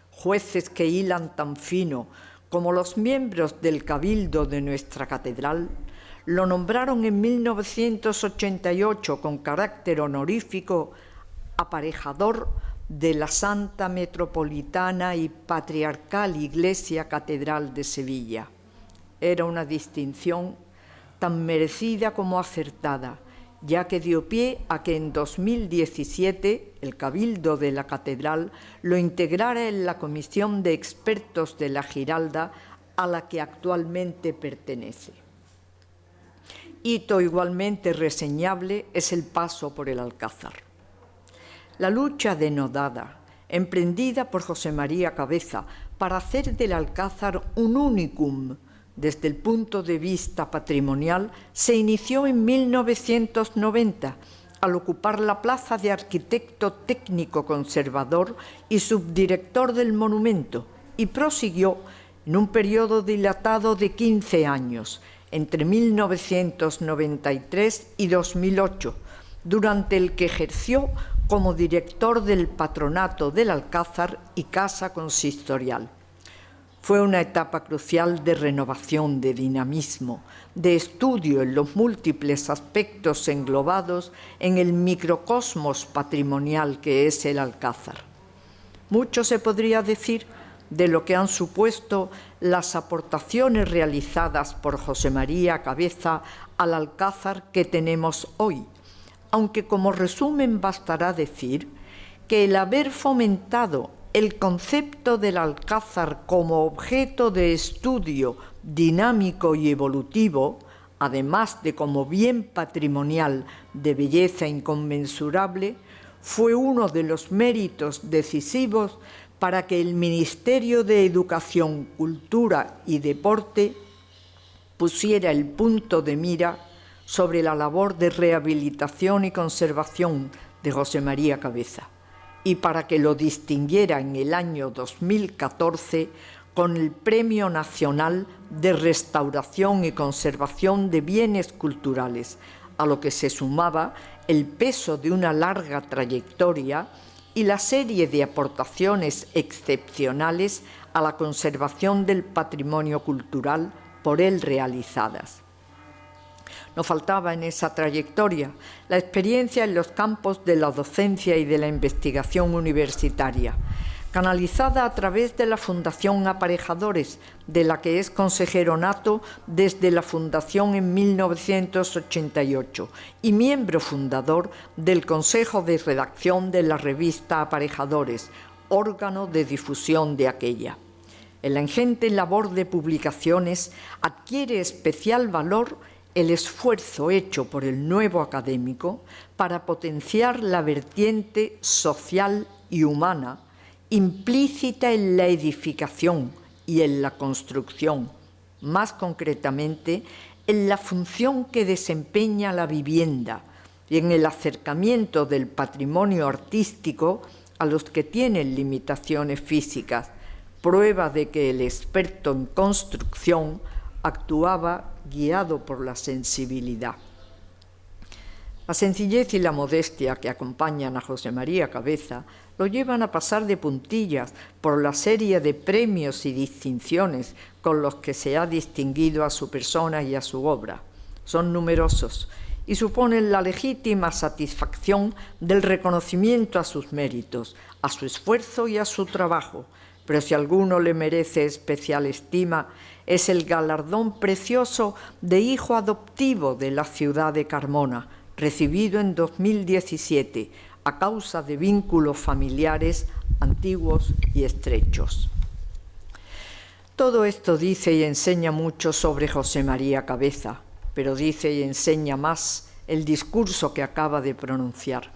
Jueces que hilan tan fino como los miembros del Cabildo de nuestra catedral lo nombraron en 1988 con carácter honorífico aparejador de la Santa Metropolitana y Patriarcal Iglesia Catedral de Sevilla. Era una distinción tan merecida como acertada, ya que dio pie a que en 2017 el Cabildo de la Catedral lo integrara en la Comisión de Expertos de la Giralda, a la que actualmente pertenece. Hito igualmente reseñable es el paso por el Alcázar. La lucha denodada, emprendida por José María Cabeza para hacer del Alcázar un unicum desde el punto de vista patrimonial, se inició en 1990 al ocupar la plaza de arquitecto técnico conservador y subdirector del monumento, y prosiguió en un periodo dilatado de 15 años, entre 1993 y 2008, durante el que ejerció como director del Patronato del Alcázar y Casa Consistorial. Fue una etapa crucial de renovación, de dinamismo, de estudio en los múltiples aspectos englobados en el microcosmos patrimonial que es el Alcázar. Mucho se podría decir de lo que han supuesto las aportaciones realizadas por José María Cabeza al alcázar que tenemos hoy, aunque como resumen bastará decir que el haber fomentado el concepto del alcázar como objeto de estudio dinámico y evolutivo, además de como bien patrimonial de belleza inconmensurable, fue uno de los méritos decisivos para que el Ministerio de Educación, Cultura y Deporte pusiera el punto de mira sobre la labor de rehabilitación y conservación de José María Cabeza, y para que lo distinguiera en el año 2014 con el Premio Nacional de Restauración y Conservación de Bienes Culturales, a lo que se sumaba el peso de una larga trayectoria y la serie de aportaciones excepcionales a la conservación del patrimonio cultural por él realizadas. No faltaba en esa trayectoria la experiencia en los campos de la docencia y de la investigación universitaria, canalizada a través de la Fundación Aparejadores, de la que es consejero nato desde la fundación en 1988 y miembro fundador del Consejo de Redacción de la revista Aparejadores, órgano de difusión de aquella. En la ingente labor de publicaciones adquiere especial valor el esfuerzo hecho por el nuevo académico para potenciar la vertiente social y humana implícita en la edificación y en la construcción, más concretamente en la función que desempeña la vivienda y en el acercamiento del patrimonio artístico a los que tienen limitaciones físicas, prueba de que el experto en construcción actuaba guiado por la sensibilidad. La sencillez y la modestia que acompañan a José María Cabeza lo llevan a pasar de puntillas por la serie de premios y distinciones con los que se ha distinguido a su persona y a su obra. Son numerosos y suponen la legítima satisfacción del reconocimiento a sus méritos, a su esfuerzo y a su trabajo, pero si alguno le merece especial estima, es el galardón precioso de hijo adoptivo de la ciudad de Carmona, recibido en 2017 a causa de vínculos familiares antiguos y estrechos. Todo esto dice y enseña mucho sobre José María Cabeza, pero dice y enseña más el discurso que acaba de pronunciar,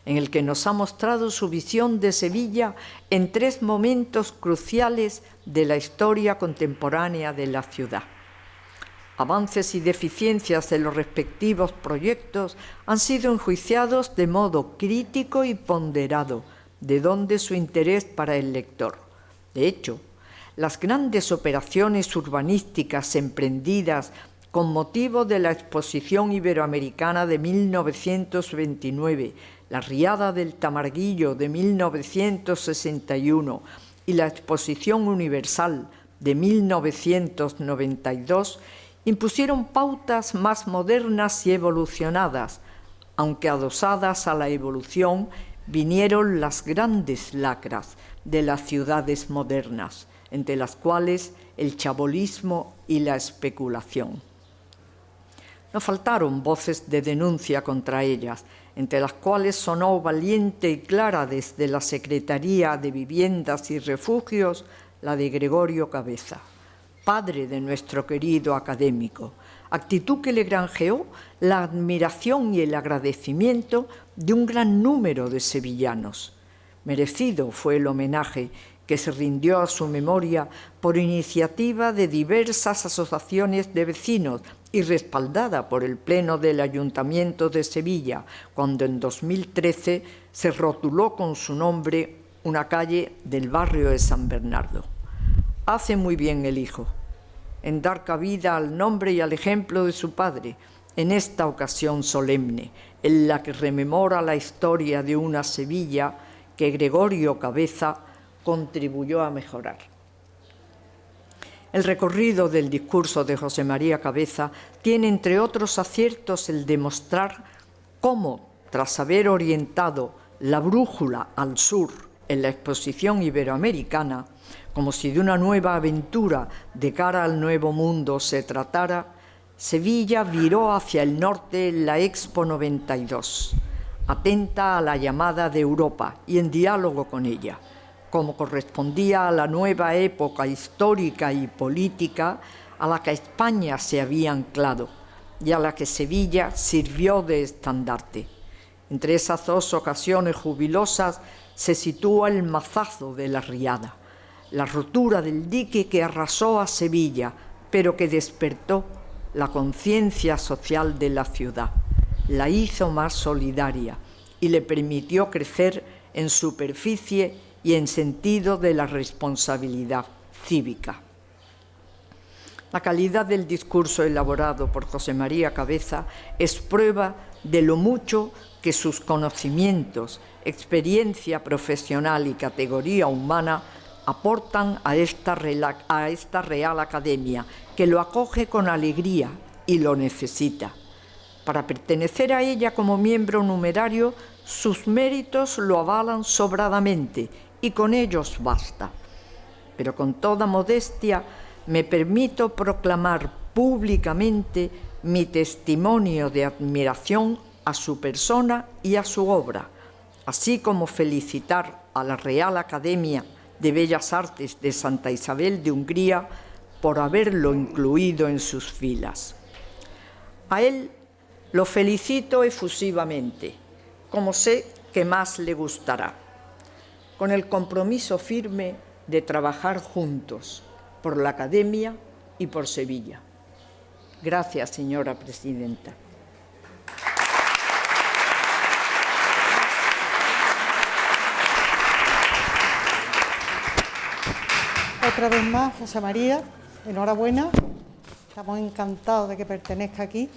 en el que nos ha mostrado su visión de Sevilla en 3 momentos cruciales de la historia contemporánea de la ciudad. Avances y deficiencias de los respectivos proyectos han sido enjuiciados de modo crítico y ponderado, de donde su interés para el lector. De hecho, las grandes operaciones urbanísticas emprendidas con motivo de la Exposición Iberoamericana de 1929, la Riada del Tamarguillo de 1961 y la Exposición Universal de 1992 impusieron pautas más modernas y evolucionadas, aunque adosadas a la evolución vinieron las grandes lacras de las ciudades modernas, entre las cuales el chabolismo y la especulación. No faltaron voces de denuncia contra ellas, entre las cuales sonó valiente y clara desde la Secretaría de Viviendas y Refugios la de Gregorio Cabeza, padre de nuestro querido académico, actitud que le granjeó la admiración y el agradecimiento de un gran número de sevillanos. Merecido fue el homenaje que se rindió a su memoria por iniciativa de diversas asociaciones de vecinos y respaldada por el Pleno del Ayuntamiento de Sevilla, cuando en 2013 se rotuló con su nombre una calle del barrio de San Bernardo. Hace muy bien el hijo en dar cabida al nombre y al ejemplo de su padre en esta ocasión solemne, en la que rememora la historia de una Sevilla que Gregorio Cabeza contribuyó a mejorar. El recorrido del discurso de José María Cabeza tiene, entre otros aciertos, el demostrar cómo, tras haber orientado la brújula al sur en la exposición iberoamericana, como si de una nueva aventura de cara al Nuevo Mundo se tratara, Sevilla viró hacia el norte en la Expo 92, atenta a la llamada de Europa y en diálogo con ella, como correspondía a la nueva época histórica y política a la que España se había anclado y a la que Sevilla sirvió de estandarte. Entre esas dos ocasiones jubilosas se sitúa el mazazo de la Riada, la rotura del dique que arrasó a Sevilla, pero que despertó la conciencia social de la ciudad, la hizo más solidaria y le permitió crecer en superficie y en sentido de la responsabilidad cívica. La calidad del discurso elaborado por José María Cabeza es prueba de lo mucho que sus conocimientos, experiencia profesional y categoría humana aportan a esta Real Academia, que lo acoge con alegría y lo necesita. Para pertenecer a ella como miembro numerario, sus méritos lo avalan sobradamente y con ellos basta. Pero con toda modestia me permito proclamar públicamente mi testimonio de admiración a su persona y a su obra, así como felicitar a la Real Academia de Bellas Artes de Santa Isabel de Hungría por haberlo incluido en sus filas. A él lo felicito efusivamente, como sé que más le gustará, con el compromiso firme de trabajar juntos por la Academia y por Sevilla. Gracias, señora presidenta. Otra vez más, José María, enhorabuena. Estamos encantados de que pertenezca aquí,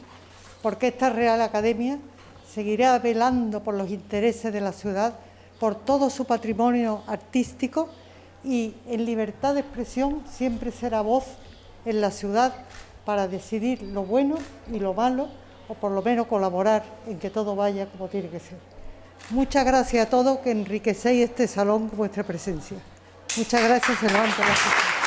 porque esta Real Academia seguirá velando por los intereses de la ciudad, por todo su patrimonio artístico y en libertad de expresión siempre será voz en la ciudad para decidir lo bueno y lo malo, o por lo menos colaborar en que todo vaya como tiene que ser. Muchas gracias a todos que enriquecéis este salón con vuestra presencia. Muchas gracias, se levanta la sesión.